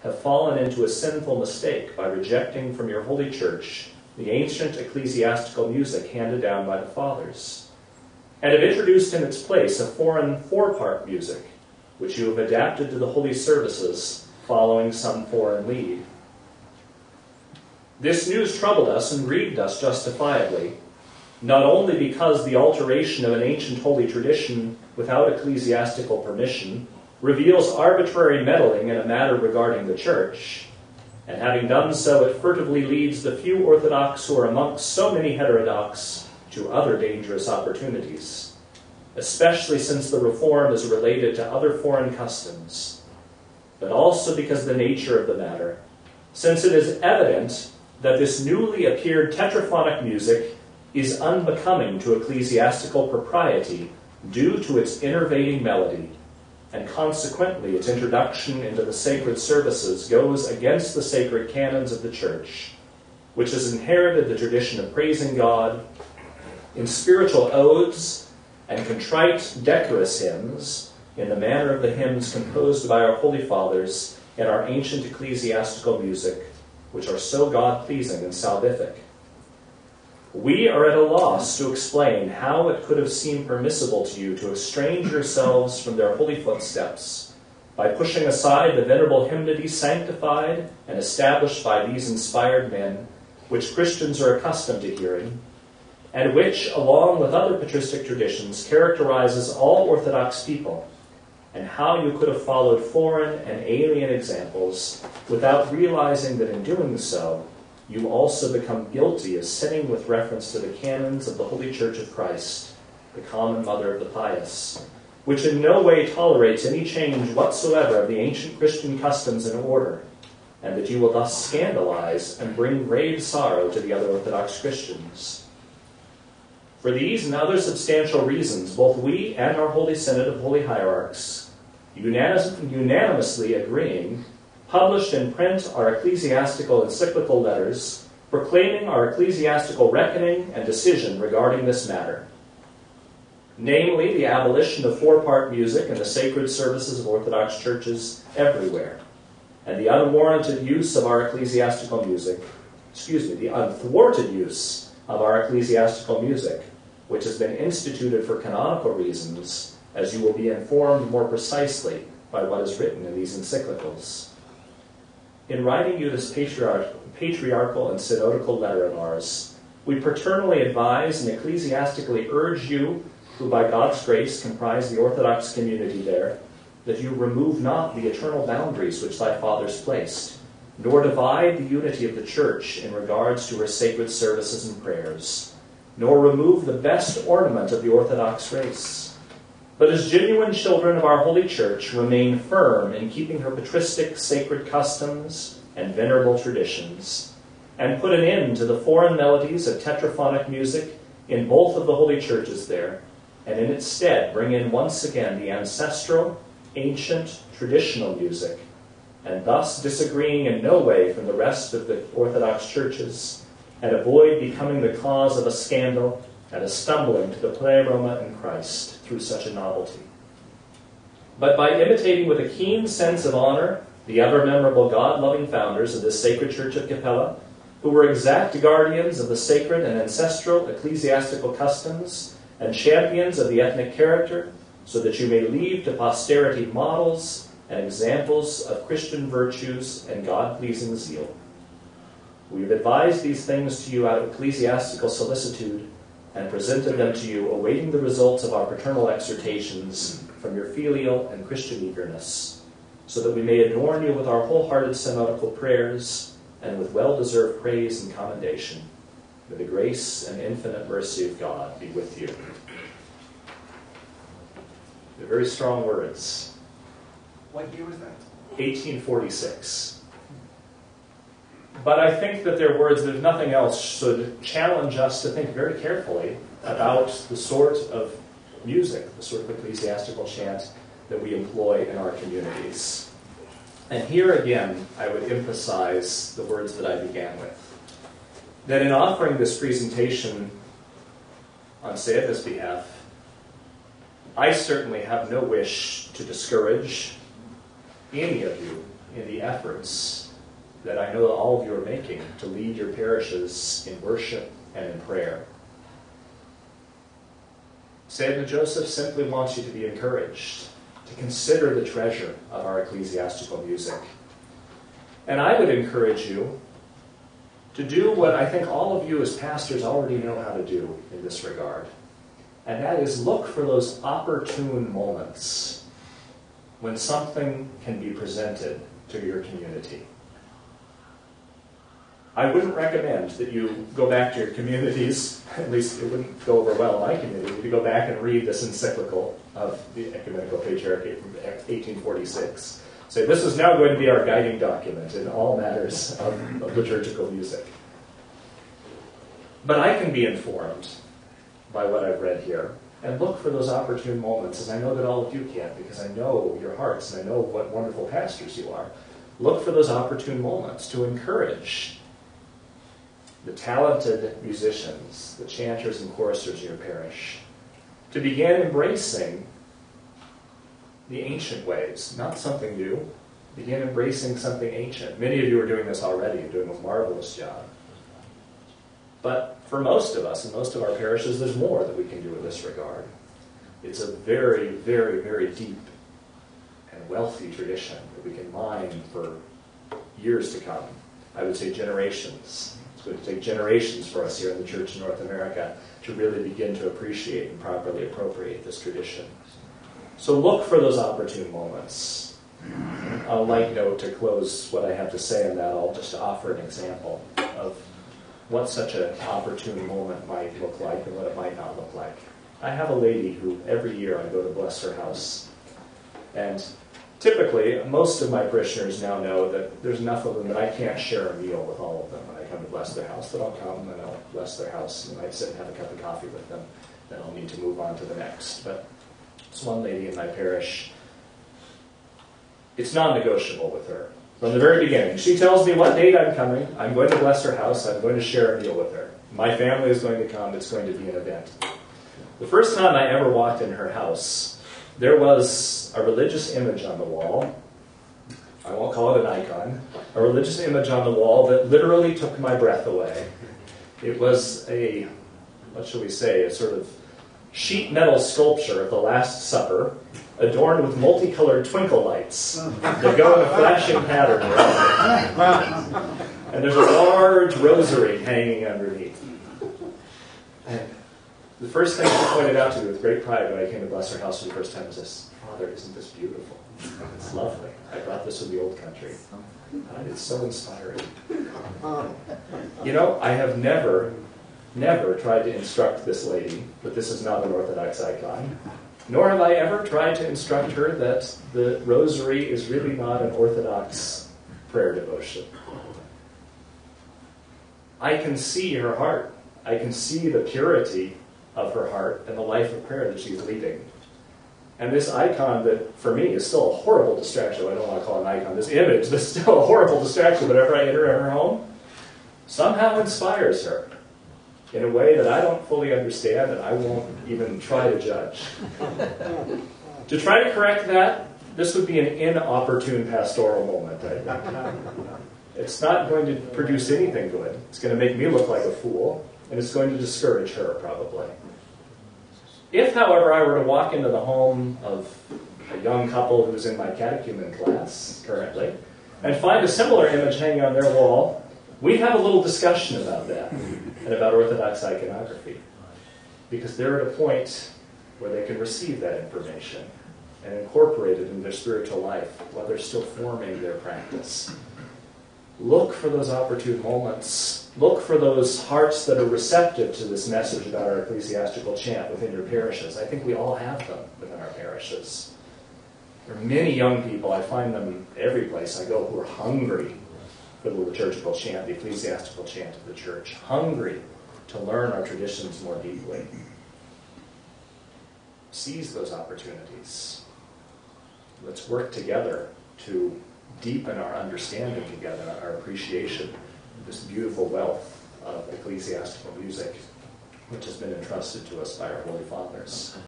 have fallen into a sinful mistake by rejecting from your holy church the ancient ecclesiastical music handed down by the fathers, and have introduced in its place a foreign four-part music, which you have adapted to the holy services following some foreign lead. This news troubled us and grieved us justifiably, not only because the alteration of an ancient holy tradition without ecclesiastical permission reveals arbitrary meddling in a matter regarding the church, and having done so, it furtively leads the few Orthodox who are amongst so many heterodox to other dangerous opportunities, especially since the reform is related to other foreign customs, but also because of the nature of the matter, since it is evident that this newly appeared tetraphonic music is unbecoming to ecclesiastical propriety due to its innervating melody, and consequently its introduction into the sacred services goes against the sacred canons of the Church, which has inherited the tradition of praising God in spiritual odes and contrite, decorous hymns in the manner of the hymns composed by our Holy Fathers and our ancient ecclesiastical music, which are so God-pleasing and salvific. We are at a loss to explain how it could have seemed permissible to you to estrange yourselves from their holy footsteps by pushing aside the venerable hymnody sanctified and established by these inspired men, which Christians are accustomed to hearing, and which, along with other patristic traditions, characterizes all Orthodox people, and how you could have followed foreign and alien examples without realizing that in doing so, you also become guilty of sinning with reference to the canons of the Holy Church of Christ, the common mother of the pious, which in no way tolerates any change whatsoever of the ancient Christian customs and order, and that you will thus scandalize and bring grave sorrow to the other Orthodox Christians. For these and other substantial reasons, both we and our Holy Synod of Holy Hierarchs, unanimously agreeing, published in print our ecclesiastical encyclical letters proclaiming our ecclesiastical reckoning and decision regarding this matter, namely the abolition of four-part music in the sacred services of Orthodox churches everywhere, and the unwarranted use of our ecclesiastical music, the unthwarted use of our ecclesiastical music, which has been instituted for canonical reasons, as you will be informed more precisely by what is written in these encyclicals. In writing you this patriarchal and synodical letter of ours, we paternally advise and ecclesiastically urge you, who by God's grace comprise the Orthodox community there, that you remove not the eternal boundaries which thy fathers placed, nor divide the unity of the Church in regards to her sacred services and prayers, nor remove the best ornament of the Orthodox race, but as genuine children of our Holy Church remain firm in keeping her patristic sacred customs and venerable traditions, and put an end to the foreign melodies of tetraphonic music in both of the holy churches there, and in its stead bring in once again the ancestral, ancient, traditional music, and thus disagreeing in no way from the rest of the Orthodox churches, and avoid becoming the cause of a scandal and a stumbling to the pleroma in Christ through such a novelty. But by imitating with a keen sense of honor the ever-memorable God-loving founders of this sacred church of Capella, who were exact guardians of the sacred and ancestral ecclesiastical customs and champions of the ethnic character, so that you may leave to posterity models and examples of Christian virtues and God-pleasing zeal. We have advised these things to you out of ecclesiastical solicitude, and presented them to you, awaiting the results of our paternal exhortations from your filial and Christian eagerness, so that we may adorn you with our wholehearted synodical prayers and with well-deserved praise and commendation. May the grace and infinite mercy of God be with you. They're very strong words. What year was that? 1846. But I think that their words, if nothing else, should challenge us to think very carefully about the sort of music, the sort of ecclesiastical chant that we employ in our communities. And here again, I would emphasize the words that I began with. That in offering this presentation on Sea's behalf, I certainly have no wish to discourage any of you in the efforts that I know all of you are making to lead your parishes in worship and in prayer. St. Joseph simply wants you to be encouraged, to consider the treasure of our ecclesiastical music. And I would encourage you to do what I think all of you as pastors already know how to do in this regard. And that is look for those opportune moments when something can be presented to your community. I wouldn't recommend that you go back to your communities, at least it wouldn't go over well in my community, to go back and read this encyclical of the Ecumenical Patriarchate from 1846. Say, this is now going to be our guiding document in all matters of liturgical music. But I can be informed by what I've read here, and look for those opportune moments, as I know that all of you can, because I know your hearts, and I know what wonderful pastors you are. Look for those opportune moments to encourage the talented musicians, the chanters and choristers in your parish, to begin embracing the ancient ways, not something new. Begin embracing something ancient. Many of you are doing this already, and doing a marvelous job. But for most of us, and most of our parishes, there's more that we can do in this regard. It's a very, very, very deep and wealthy tradition that we can mine for years to come. I would say generations. It's going to take generations for us here in the Church in North America to really begin to appreciate and properly appropriate this tradition. So look for those opportune moments. On a light note, to close what I have to say on that, I'll just offer an example of what such an opportune moment might look like and what it might not look like. I have a lady who every year I go to bless her house. And typically, most of my parishioners now know that there's enough of them that I can't share a meal with all of them when I come to bless their house, that I'll come and I'll bless their house and I might sit and have a cup of coffee with them. Then I'll need to move on to the next. But it's one lady in my parish. It's non-negotiable with her. From the very beginning, she tells me what date I'm coming. I'm going to bless her house. I'm going to share a meal with her. My family is going to come. It's going to be an event. The first time I ever walked in her house, there was a religious image on the wall. I won't call it an icon. A religious image on the wall that literally took my breath away. It was a, what shall we say, a sort of sheet metal sculpture of the Last Supper, adorned with multicolored twinkle lights that go in a flashing pattern around it. And there's a large rosary hanging underneath. And the first thing she pointed out to me with great pride when I came to bless her house for the first time was this: "Father, isn't this beautiful? It's lovely. I brought this from the old country. It's so inspiring." You know, I have never tried to instruct this lady that this is not an Orthodox icon. Nor have I ever tried to instruct her that the rosary is really not an Orthodox prayer devotion. I can see her heart. I can see the purity of her heart and the life of prayer that she's leading. And this icon that, for me, is still a horrible distraction. I don't want to call it an icon. This image that's still a horrible distraction whenever I enter her home, somehow inspires her in a way that I don't fully understand and I won't even try to judge. To try to correct that, this would be an inopportune pastoral moment, I think. It's not going to produce anything good. It's going to make me look like a fool, and it's going to discourage her, probably. If, however, I were to walk into the home of a young couple who's in my catechumen class currently, and find a similar image hanging on their wall, we'd have a little discussion about that and about Orthodox iconography, because they're at a point where they can receive that information and incorporate it in their spiritual life while they're still forming their practice. Look for those opportune moments. Look for those hearts that are receptive to this message about our ecclesiastical chant within your parishes. I think we all have them within our parishes. There are many young people, I find them every place I go, who are hungry for the liturgical chant, the ecclesiastical chant of the church, hungry to learn our traditions more deeply. Seize those opportunities. Let's work together to deepen our understanding together, our appreciation of this beautiful wealth of ecclesiastical music, which has been entrusted to us by our Holy Fathers.